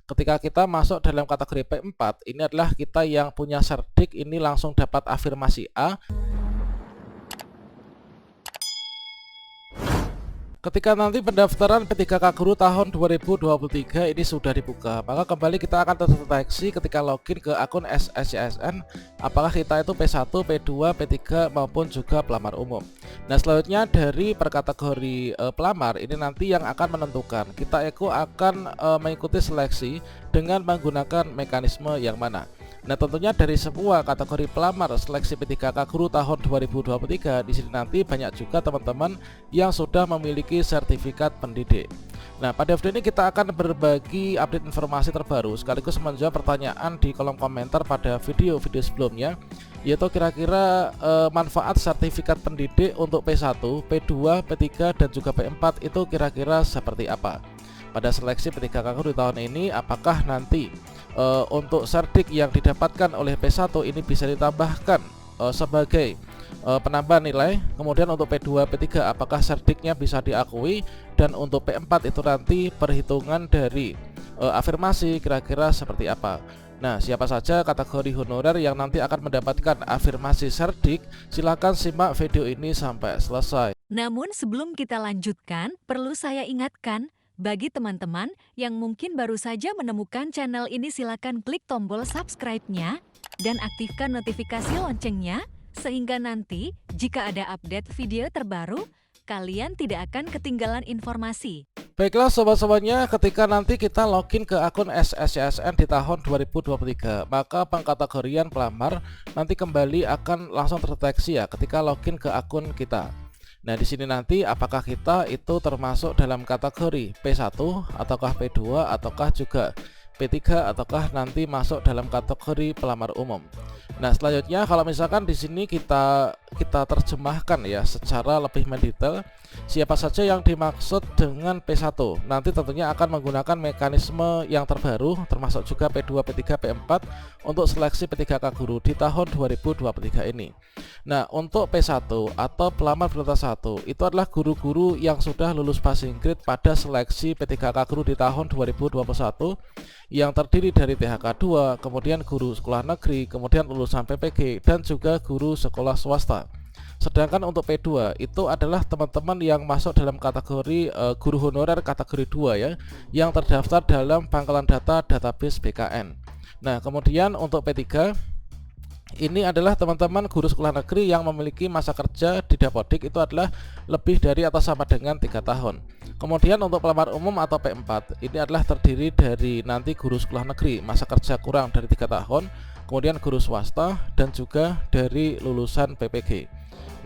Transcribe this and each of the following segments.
Ketika kita masuk dalam kategori P4, ini adalah kita yang punya cerdik ini langsung dapat afirmasi A. Ketika nanti pendaftaran P3K Guru tahun 2023 ini sudah dibuka, maka kembali kita akan terdeteksi ketika login ke akun SSCSN apakah kita itu P1, P2, P3 maupun juga pelamar umum. Nah, selanjutnya dari per kategori pelamar ini nanti yang akan menentukan kita akan mengikuti seleksi dengan menggunakan mekanisme yang mana. Nah, tentunya dari semua kategori pelamar seleksi P3K Guru tahun 2023 di sini nanti banyak juga teman-teman yang sudah memiliki sertifikat pendidik. Nah, pada video ini kita akan berbagi update informasi terbaru sekaligus menjawab pertanyaan di kolom komentar pada video-video sebelumnya, yaitu kira-kira manfaat sertifikat pendidik untuk P1, P2, P3 dan juga P4 itu kira-kira seperti apa pada seleksi P3K Guru di tahun ini. Apakah nanti untuk cerdik yang didapatkan oleh P1 ini bisa ditambahkan sebagai penambah nilai, kemudian untuk P2, P3 apakah cerdiknya bisa diakui, dan untuk P4 itu nanti perhitungan dari afirmasi kira-kira seperti apa. Nah, siapa saja kategori honorer yang nanti akan mendapatkan afirmasi cerdik, silakan simak video ini sampai selesai. Namun sebelum kita lanjutkan, perlu saya ingatkan, bagi teman-teman yang mungkin baru saja menemukan channel ini, silakan klik tombol subscribe-nya dan aktifkan notifikasi loncengnya, sehingga nanti jika ada update video terbaru, kalian tidak akan ketinggalan informasi. Baiklah sobat-sobatnya, ketika nanti kita login ke akun SSCSN di tahun 2023, maka pengkategorian pelamar nanti kembali akan langsung terdeteksi ya ketika login ke akun kita. Nah, di sini nanti apakah kita itu termasuk dalam kategori P1 ataukah P2 ataukah juga P3 ataukah nanti masuk dalam kategori pelamar umum. Nah, selanjutnya kalau misalkan di sini kita terjemahkan ya secara lebih mendetail siapa saja yang dimaksud dengan P1. Nanti tentunya akan menggunakan mekanisme yang terbaru termasuk juga P2, P3, P4 untuk seleksi P3K Guru di tahun 2023 ini. Nah, untuk P1 atau pelamar prioritas 1 itu adalah guru-guru yang sudah lulus passing grade pada seleksi P3K Guru di tahun 2021 yang terdiri dari THK 2, kemudian guru sekolah negeri, kemudian lulusan PPG dan juga guru sekolah swasta. Sedangkan untuk P2 itu adalah teman-teman yang masuk dalam kategori guru honorer kategori 2 ya, yang terdaftar dalam pangkalan data database BKN. Nah, kemudian untuk P3 ini adalah teman-teman guru sekolah negeri yang memiliki masa kerja di Dapodik itu adalah lebih dari atau sama dengan 3 tahun. Kemudian untuk pelamar umum atau P4 ini adalah terdiri dari nanti guru sekolah negeri masa kerja kurang dari 3 tahun, kemudian guru swasta dan juga dari lulusan PPG.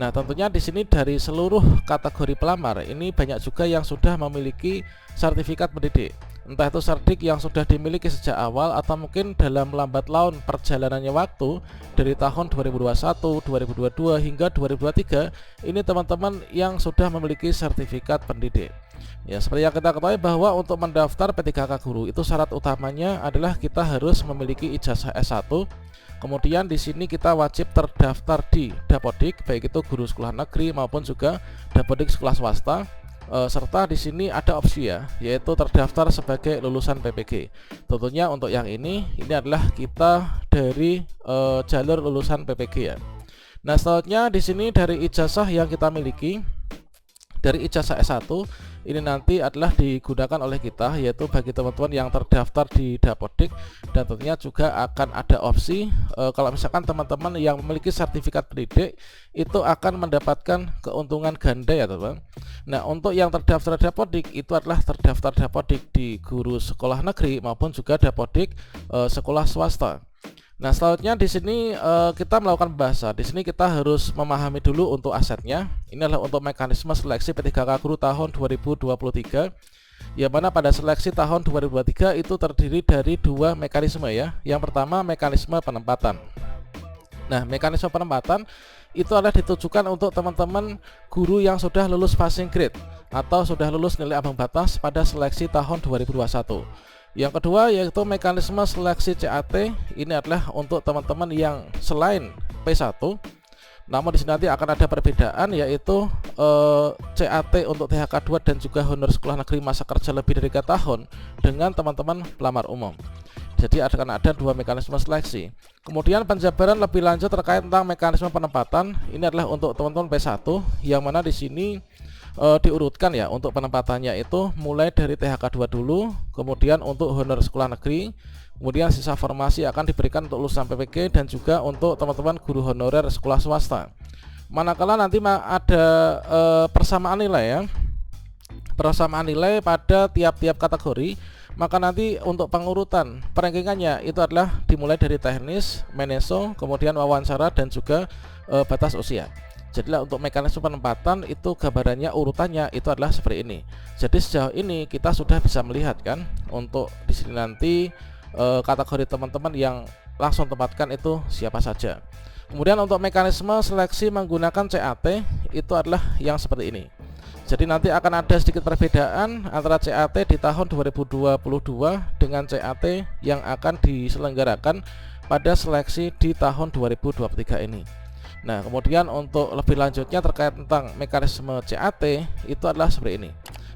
Nah, tentunya di sini dari seluruh kategori pelamar ini banyak juga yang sudah memiliki sertifikat pendidik. Entah itu cerdik yang sudah dimiliki sejak awal atau mungkin dalam lambat laun perjalanannya waktu dari tahun 2021, 2022 hingga 2023 ini teman-teman yang sudah memiliki sertifikat pendidik. Ya, seperti yang kita ketahui bahwa untuk mendaftar P3K Guru itu syarat utamanya adalah kita harus memiliki ijazah S1. Kemudian di sini kita wajib terdaftar di Dapodik, baik itu guru sekolah negeri maupun juga Dapodik sekolah swasta. Serta di sini ada opsi ya, yaitu terdaftar sebagai lulusan PPG. Tentunya untuk yang ini adalah kita dari jalur lulusan PPG ya. Nah, selanjutnya di sini dari ijazah yang kita miliki, dari ijazah S1 ini nanti adalah digunakan oleh kita, yaitu bagi teman-teman yang terdaftar di Dapodik, dan tentunya juga akan ada opsi kalau misalkan teman-teman yang memiliki sertifikat pendidik itu akan mendapatkan keuntungan ganda ya teman. Nah, untuk yang terdaftar Dapodik itu adalah terdaftar Dapodik di guru sekolah negeri maupun juga Dapodik sekolah swasta. Nah, selanjutnya di sini kita melakukan pembahasan. Di sini kita harus memahami dulu untuk asetnya. Ini adalah untuk mekanisme seleksi P3K Guru tahun 2023. Yang mana pada seleksi tahun 2023 itu terdiri dari 2 mekanisme ya. Yang pertama mekanisme penempatan. Nah, mekanisme penempatan itu adalah ditujukan untuk teman-teman guru yang sudah lulus passing grade atau sudah lulus nilai ambang batas pada seleksi tahun 2021. Yang kedua yaitu mekanisme seleksi CAT. Ini adalah untuk teman-teman yang selain P1 Namun di sini nanti akan ada perbedaan, yaitu CAT untuk THK 2 dan juga honor sekolah negeri masa kerja lebih dari 3 tahun dengan teman-teman pelamar umum. Jadi akan ada dua mekanisme seleksi. Kemudian penjabaran lebih lanjut terkait tentang mekanisme penempatan ini adalah untuk teman-teman P1, yang mana di sini diurutkan ya untuk penempatannya itu mulai dari THK 2 dulu, kemudian untuk honor sekolah negeri, kemudian sisa formasi akan diberikan untuk lulusan PPG dan juga untuk teman-teman guru honorer sekolah swasta. Manakala nanti ada persamaan nilai ya, persamaan nilai pada tiap-tiap kategori, maka nanti untuk pengurutan perankingannya itu adalah dimulai dari teknis, meneso, kemudian wawancara dan juga batas usia. Jadilah untuk mekanisme penempatan itu gambarannya urutannya itu adalah seperti ini. Jadi sejauh ini kita sudah bisa melihat kan untuk di sini nanti kategori teman-teman yang langsung tempatkan itu siapa saja. Kemudian untuk mekanisme seleksi menggunakan CAT itu adalah yang seperti ini. Jadi nanti akan ada sedikit perbedaan antara CAT di tahun 2022 dengan CAT yang akan diselenggarakan pada seleksi di tahun 2023 ini. Nah, kemudian untuk lebih lanjutnya terkait tentang mekanisme CAT itu adalah seperti ini.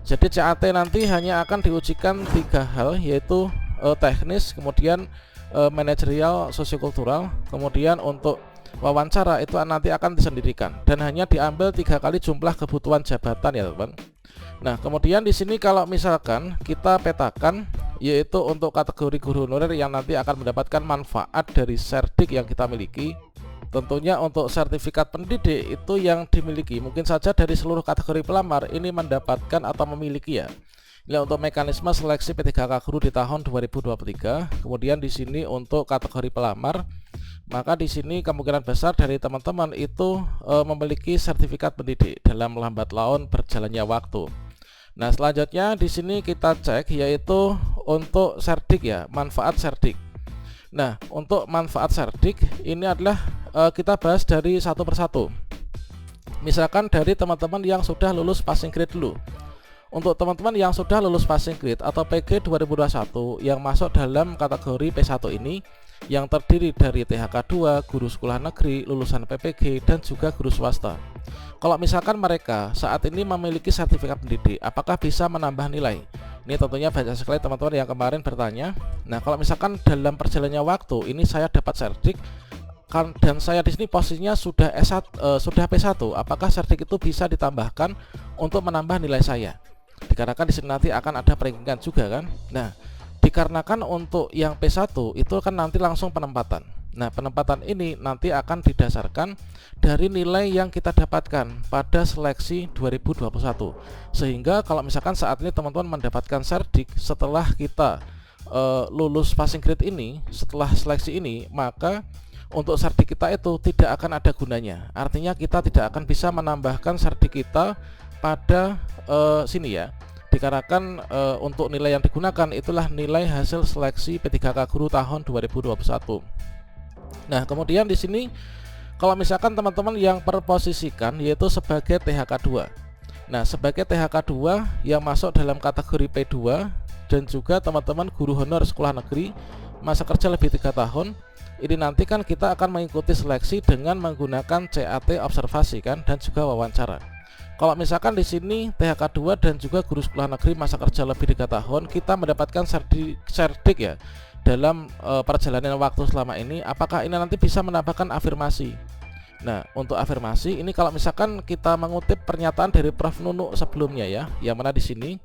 Jadi CAT nanti hanya akan diujikan 3 hal, yaitu teknis, kemudian manajerial, sosiokultural, kemudian untuk wawancara itu nanti akan disendirikan dan hanya diambil 3 kali jumlah kebutuhan jabatan ya teman. Nah, kemudian di sini kalau misalkan kita petakan, yaitu untuk kategori guru honorer yang nanti akan mendapatkan manfaat dari serdik yang kita miliki, tentunya untuk sertifikat pendidik itu yang dimiliki mungkin saja dari seluruh kategori pelamar ini mendapatkan atau memiliki ya. Ini untuk mekanisme seleksi P3K guru di tahun 2023. Kemudian di sini untuk kategori pelamar, maka di sini kemungkinan besar dari teman-teman itu memiliki sertifikat pendidik dalam lambat laun berjalannya waktu. Nah, selanjutnya di sini kita cek yaitu untuk serdik ya, manfaat serdik. Nah, untuk manfaat serdik ini adalah kita bahas dari satu persatu. Misalkan dari teman-teman yang sudah lulus passing grade dulu. Untuk teman-teman yang sudah lulus passing grade atau PG 2021 yang masuk dalam kategori P1 ini, yang terdiri dari THK 2, guru sekolah negeri, lulusan PPG, dan juga guru swasta. Kalau misalkan mereka saat ini memiliki sertifikat pendidik, apakah bisa menambah nilai? Ini tentunya banyak sekali teman-teman yang kemarin bertanya. Nah, kalau misalkan dalam perjalannya waktu ini saya dapat serdik dan saya di sini posisinya sudah sudah P1, apakah serdik itu bisa ditambahkan untuk menambah nilai saya? Dikarenakan di sini nanti akan ada peringkat juga kan. Nah, dikarenakan untuk yang P1 itu kan nanti langsung penempatan. Nah, penempatan ini nanti akan didasarkan dari nilai yang kita dapatkan pada seleksi 2021. Sehingga kalau misalkan saat ini teman-teman mendapatkan serdik setelah kita lulus passing grade ini, setelah seleksi ini, maka untuk serdik kita itu tidak akan ada gunanya. Artinya kita tidak akan bisa menambahkan serdik kita pada sini ya. Dikarenakan untuk nilai yang digunakan itulah nilai hasil seleksi P3K guru tahun 2021. Nah, kemudian di sini kalau misalkan teman-teman yang perposisikan yaitu sebagai THK 2. Nah, sebagai THK 2 yang masuk dalam kategori P2 dan juga teman-teman guru honor sekolah negeri masa kerja lebih 3 tahun, ini nanti kan kita akan mengikuti seleksi dengan menggunakan CAT observasi kan dan juga wawancara. Kalau misalkan di sini THK 2 dan juga guru sekolah negeri masa kerja lebih 3 tahun, kita mendapatkan serdik ya dalam perjalanan waktu selama ini, apakah ini nanti bisa menambahkan afirmasi? Nah, untuk afirmasi ini kalau misalkan kita mengutip pernyataan dari Prof Nunu sebelumnya ya, yang mana di sini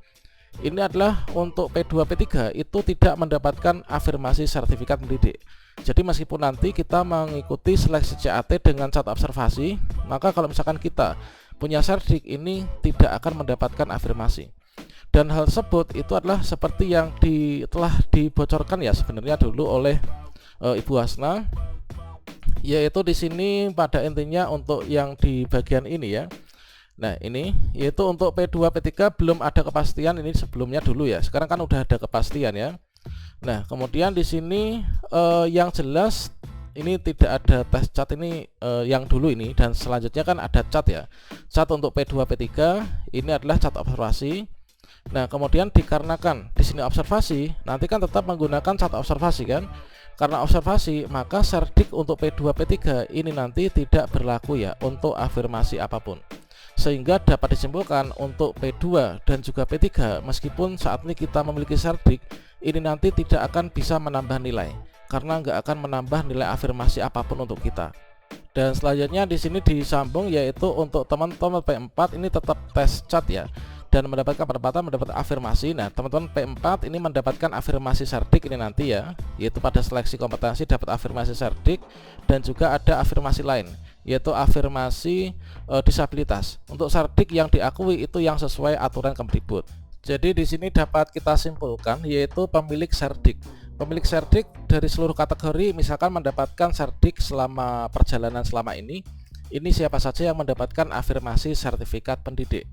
ini adalah untuk P2 P3 itu tidak mendapatkan afirmasi sertifikat pendidik. Jadi meskipun nanti kita mengikuti seleksi CAT dengan cat observasi, maka kalau misalkan kita punya serdik ini tidak akan mendapatkan afirmasi. Dan hal tersebut itu adalah seperti yang telah dibocorkan ya sebenarnya dulu oleh Ibu Hasna, yaitu di sini pada intinya untuk yang di bagian ini ya. Nah, ini yaitu untuk P2 P3 belum ada kepastian, ini sebelumnya dulu ya. Sekarang kan udah ada kepastian ya. Nah, kemudian di sini yang jelas ini tidak ada tes cat ini yang dulu ini, dan selanjutnya kan ada cat ya. Cat untuk P2 P3 ini adalah cat observasi. Nah, kemudian dikarenakan di sini observasi, nanti kan tetap menggunakan cat observasi kan. Karena observasi, maka serdik untuk P2 P3 ini nanti tidak berlaku ya untuk afirmasi apapun. Sehingga dapat disimpulkan untuk P2 dan juga P3 meskipun saat ini kita memiliki serdik, ini nanti tidak akan bisa menambah nilai karena nggak akan menambah nilai afirmasi apapun untuk kita. Dan selanjutnya di sini disambung yaitu untuk teman-teman P4 ini tetap tes cat ya, dan mendapatkan penempatan mendapat afirmasi. Nah, teman-teman P4 ini mendapatkan afirmasi serdik ini nanti ya, yaitu pada seleksi kompetensi dapat afirmasi serdik dan juga ada afirmasi lain yaitu afirmasi disabilitas. Untuk serdik yang diakui itu yang sesuai aturan Kemdikbud. Jadi di sini dapat kita simpulkan yaitu pemilik serdik. Pemilik serdik dari seluruh kategori misalkan mendapatkan serdik selama perjalanan selama ini siapa saja yang mendapatkan afirmasi sertifikat pendidik.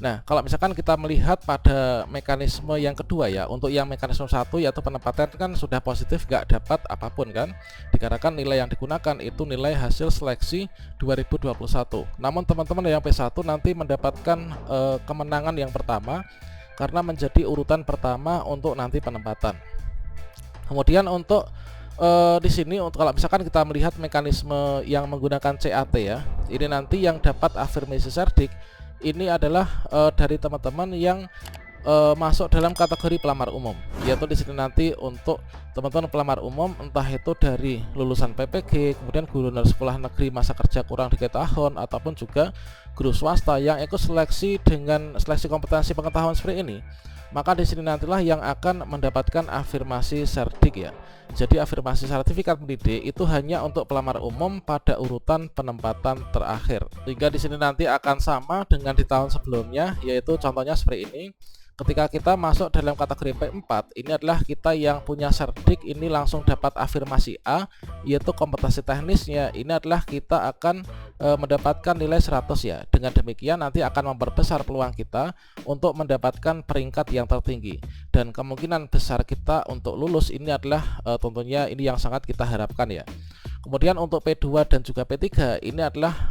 Nah, kalau misalkan kita melihat pada mekanisme yang kedua ya, untuk yang mekanisme 1 yaitu penempatan kan sudah positif, nggak dapat apapun kan, dikarenakan nilai yang digunakan itu nilai hasil seleksi 2021. Namun teman-teman yang P1 nanti mendapatkan kemenangan yang pertama karena menjadi urutan pertama untuk nanti penempatan. Kemudian untuk di sini untuk kalau misalkan kita melihat mekanisme yang menggunakan CAT ya, ini nanti yang dapat afirmasi serdik ini adalah dari teman-teman yang masuk dalam kategori pelamar umum, yaitu di sini nanti untuk teman-teman pelamar umum entah itu dari lulusan PPG, kemudian guru dari sekolah negeri masa kerja kurang 3 tahun ataupun juga guru swasta yang ikut seleksi dengan seleksi kompetensi pengetahuan seperti ini, maka di sini nantilah yang akan mendapatkan afirmasi serdik ya. Jadi afirmasi sertifikat pendidik itu hanya untuk pelamar umum pada urutan penempatan terakhir. Sehingga di sini nanti akan sama dengan di tahun sebelumnya, yaitu contohnya seperti ini. Ketika kita masuk dalam kategori P4, ini adalah kita yang punya serdik ini langsung dapat afirmasi A, yaitu kompetensi teknisnya. Ini adalah kita akan mendapatkan nilai 100 ya. Dengan demikian nanti akan memperbesar peluang kita untuk mendapatkan peringkat yang tertinggi. Dan kemungkinan besar kita untuk lulus ini adalah tentunya ini yang sangat kita harapkan ya. Kemudian untuk P2 dan juga P3 ini adalah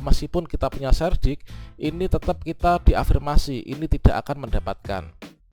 meskipun kita punya serdik, ini tetap kita diafirmasi, ini tidak akan mendapatkan.